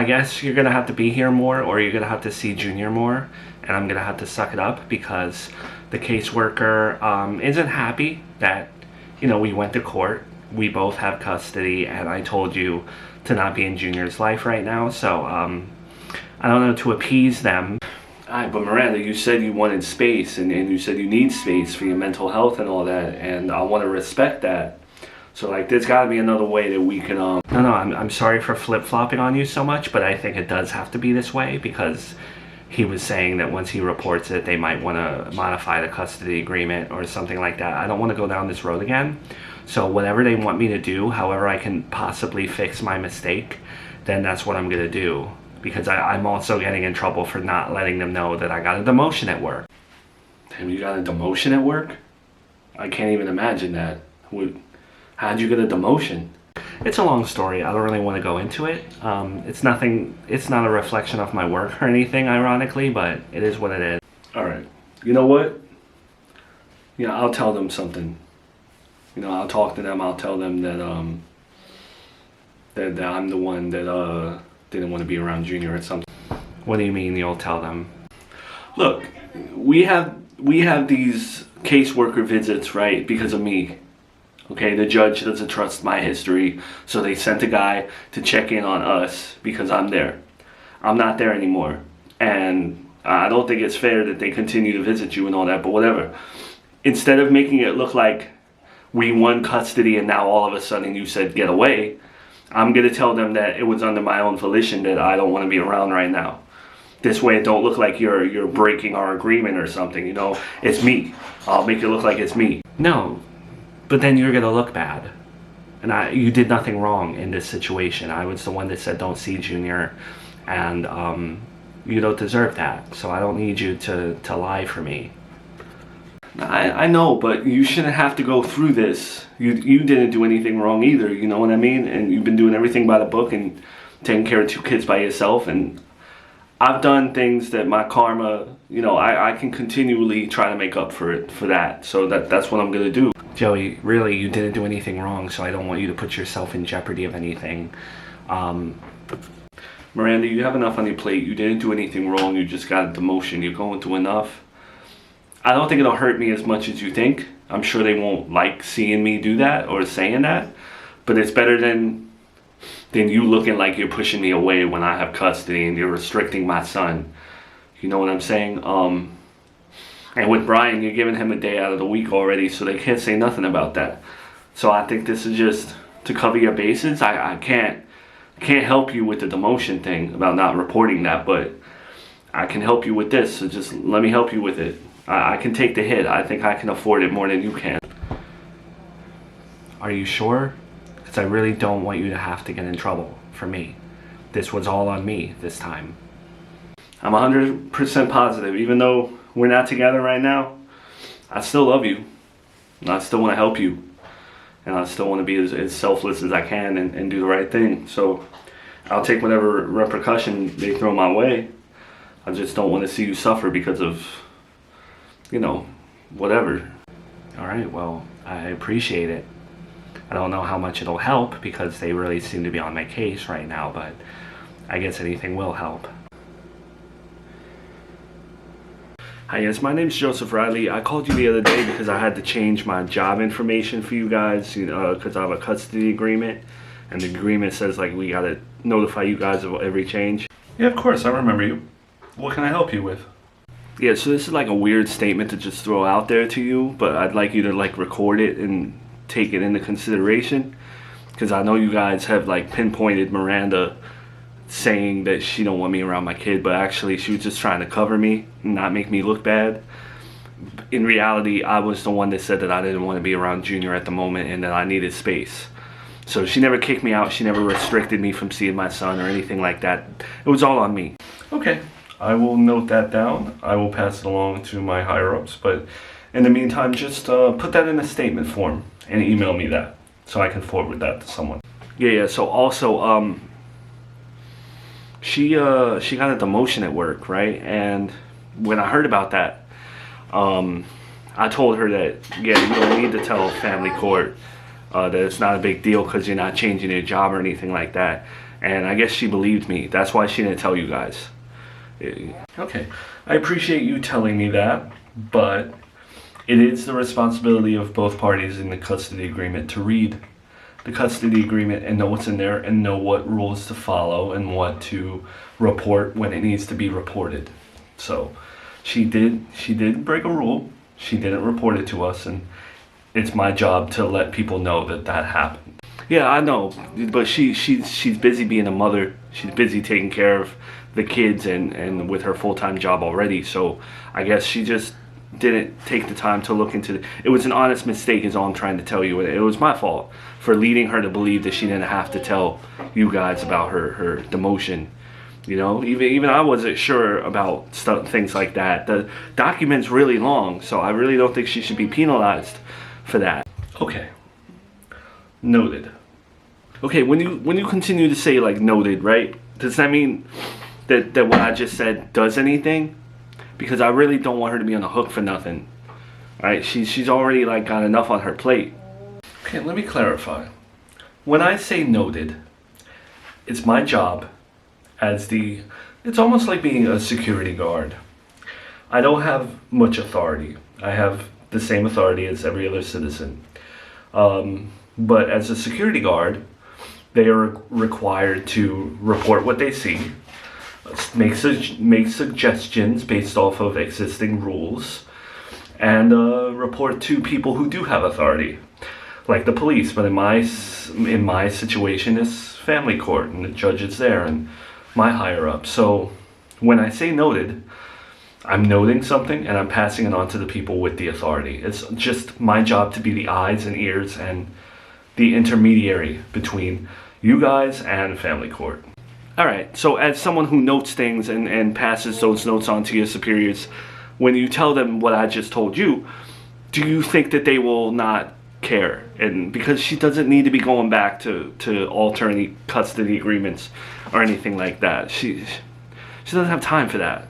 I guess you're gonna have to be here more, or you're gonna have to see Junior more, and I'm gonna have to suck it up because the caseworker isn't happy that, you know, we went to court. We both have custody, and I told you to not be in Junior's life right now. So I don't know, to appease them. But Miranda, you said you wanted space, and you said you need space for your mental health and all that, and I want to respect that. So like, there's got to be another way that we can no, I'm sorry for flip-flopping on you so much, but I think it does have to be this way, because he was saying that once he reports it, they might want to modify the custody agreement or something like that. I don't want to go down this road again. So whatever they want me to do, however I can possibly fix my mistake, then that's what I'm going to do. Because I'm also getting in trouble for not letting them know that I got a demotion at work. Damn, you got a demotion at work? I can't even imagine that. How'd you get a demotion? It's a long story. I don't really want to go into it. It's not a reflection of my work or anything, ironically, but it is what it is. Alright, you know what? You know, I'll tell them something. You know, I'll talk to them, I'll tell them that that I'm the one that didn't want to be around Junior or something. What do you mean you'll tell them? Look, we have these caseworker visits, right, because of me. Okay, the judge doesn't trust my history, so they sent a guy to check in on us because I'm there. I'm not there anymore, and I don't think it's fair that they continue to visit you and all that, but whatever. Instead of making it look like we won custody and now all of a sudden you said get away, I'm going to tell them that it was under my own volition that I don't want to be around right now. This way it don't look like you're breaking our agreement or something, you know. It's me. I'll make it look like it's me. No, but then you're going to look bad. And you did nothing wrong in this situation. I was the one that said don't see Junior, and you don't deserve that. So I don't need you to lie for me. I know, but you shouldn't have to go through this. You didn't do anything wrong either, you know what I mean? And you've been doing everything by the book and taking care of 2 kids by yourself. And I've done things that my karma, you know, I can continually try to make up for that. So that's what I'm going to do. Joey, really, you didn't do anything wrong, so I don't want you to put yourself in jeopardy of anything. Miranda, you have enough on your plate. You didn't do anything wrong. You just got a demotion. You're going through enough. I don't think it'll hurt me as much as you think. I'm sure they won't like seeing me do that or saying that, but it's better than you looking like you're pushing me away when I have custody and you're restricting my son. You know what I'm saying? And with Brian, you're giving him a day out of the week already, so they can't say nothing about that. So I think this is just to cover your bases. I can't help you with the demotion thing about not reporting that, but I can help you with this, so just let me help you with it. I can take the hit. I think I can afford it more than you can. Are you sure? Because I really don't want you to have to get in trouble for me. This was all on me this time. I'm 100% positive. Even though we're not together right now, I still love you. And I still want to help you. And I still want to be as selfless as I can and do the right thing. So I'll take whatever repercussion they throw my way. I just don't want to see you suffer because of, you know, whatever. Alright, well, I appreciate it. I don't know how much it'll help because they really seem to be on my case right now, but I guess anything will help. Hi, yes, my name's Joseph Riley. I called you the other day because I had to change my job information for you guys, you know, because I have a custody agreement, and the agreement says like we gotta notify you guys of every change. Yeah, of course, I remember you. What can I help you with? Yeah, so this is like a weird statement to just throw out there to you, but I'd like you to like record it and take it into consideration, because I know you guys have like pinpointed Miranda saying that she don't want me around my kid, but actually she was just trying to cover me and not make me look bad. In reality, I was the one that said that I didn't want to be around Junior at the moment and that I needed space. So she never kicked me out, she never restricted me from seeing my son or anything like that. It was all on me. Okay. I will note that down. I will pass it along to my higher-ups, but in the meantime, just put that in a statement form and email me that so I can forward that to someone. Yeah, so also, she got a demotion at work, right? And when I heard about that, I told her that, yeah, you don't need to tell family court that it's not a big deal because you're not changing your job or anything like that. And I guess she believed me. That's why she didn't tell you guys. Okay, I appreciate you telling me that, but it is the responsibility of both parties in the custody agreement to read the custody agreement and know what's in there and know what rules to follow and what to report when it needs to be reported. So she did break a rule. She didn't report it to us, and it's my job to let people know that that happened. Yeah, I know, but she's busy being a mother. She's busy taking care of the kids and with her full-time job already. So I guess she just didn't take the time to look into it. It was an honest mistake is all I'm trying to tell you. It was my fault for leading her to believe that she didn't have to tell you guys about her demotion. You know, even I wasn't sure about things like that. The document's really long, so I really don't think she should be penalized for that. Okay. Noted. Okay, when you continue to say like noted, right? Does that mean that what I just said does anything? Because I really don't want her to be on the hook for nothing. Right? She's already like got enough on her plate. Okay, let me clarify. When I say noted, it's my job it's almost like being a security guard. I don't have much authority. I have the same authority as every other citizen. But as a security guard, they are required to report what they see, make suggestions based off of existing rules, and report to people who do have authority, like the police. But in my situation, it's family court, and the judge is there, and my higher up. So when I say noted, I'm noting something and I'm passing it on to the people with the authority. It's just my job to be the eyes and ears and the intermediary between you guys and family court. Alright, so as someone who notes things and passes those notes on to your superiors, when you tell them what I just told you, do you think that they will not care? And because she doesn't need to be going back to alter any custody agreements or anything like that. She doesn't have time for that.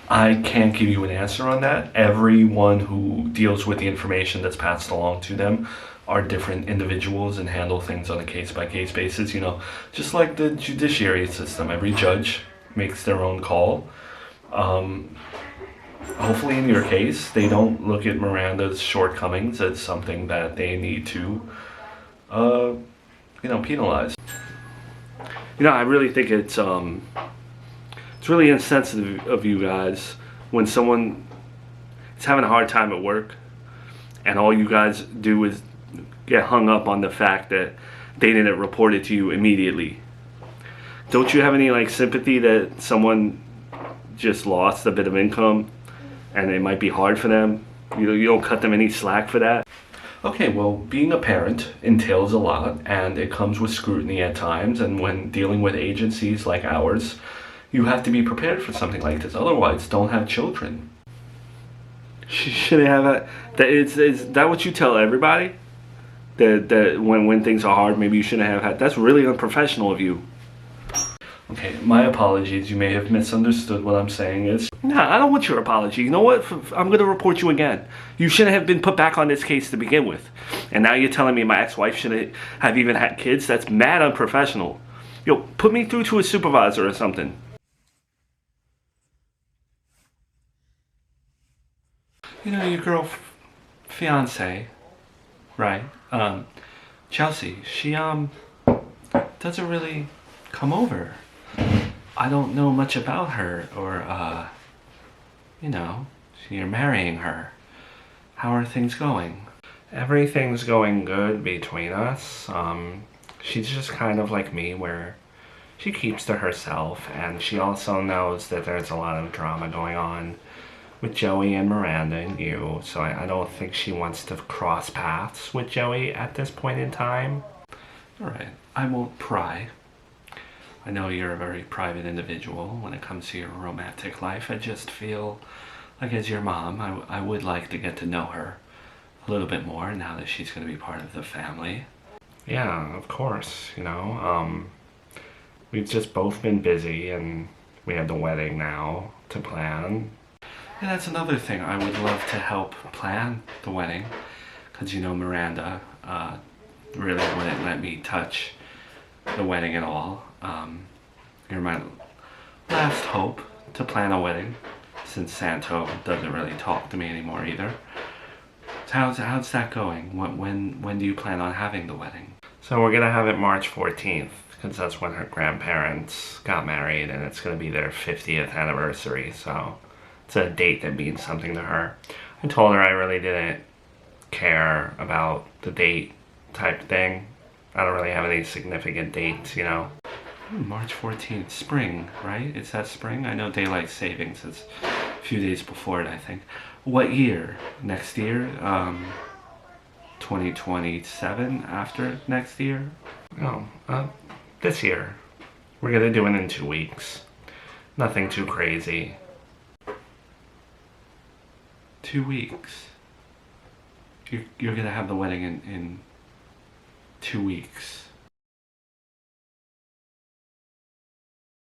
I can't give you an answer on that. Everyone who deals with the information that's passed along to them are different individuals and handle things on a case-by-case basis, you know, just like the judiciary system. Every judge makes their own call. Hopefully in your case, they don't look at Miranda's shortcomings as something that they need to, penalize. You know, I really think it's really insensitive of you guys when someone is having a hard time at work and all you guys do is get hung up on the fact that they didn't report it to you immediately. Don't you have any like sympathy that someone just lost a bit of income and it might be hard for them? You don't cut them any slack for that? Okay, well, being a parent entails a lot and it comes with scrutiny at times, and when dealing with agencies like ours, you have to be prepared for something like this. Otherwise, don't have children. She shouldn't have is that what you tell everybody? That when things are hard, maybe you shouldn't have had. That's really unprofessional of you. Okay, my apologies. You may have misunderstood what I'm saying. Nah, I don't want your apology. You know what? I'm going to report you again. You shouldn't have been put back on this case to begin with. And now you're telling me my ex-wife shouldn't have even had kids? That's mad unprofessional. Yo, put me through to a supervisor or something. You know, your fiance, right? Chelsea, she doesn't really come over. I don't know much about her, or you're marrying her. How are things going? Everything's going good between us. She's just kind of like me, where she keeps to herself, and she also knows that there's a lot of drama going on with Joey and Miranda and you, so I don't think she wants to cross paths with Joey at this point in time. Alright, I won't pry. I know you're a very private individual when it comes to your romantic life. I just feel like as your mom, I would like to get to know her a little bit more now that she's going to be part of the family. Yeah, of course, we've just both been busy and we have the wedding now to plan. And that's another thing, I would love to help plan the wedding, because Miranda really wouldn't let me touch the wedding at all. You're my last hope to plan a wedding, since Santo doesn't really talk to me anymore either. So how's that going? When do you plan on having the wedding? So we're gonna have it March 14th, because that's when her grandparents got married, and it's gonna be their 50th anniversary. So it's a date that means something to her. I told her I really didn't care about the date type thing. I don't really have any significant dates, you know. March 14th, spring, right? It's that spring? I know daylight savings is a few days before it, I think. What year? Next year? 2027 after next year? No, this year. We're gonna do it in 2 weeks. Nothing too crazy. 2 weeks. You're gonna have the wedding in 2 weeks.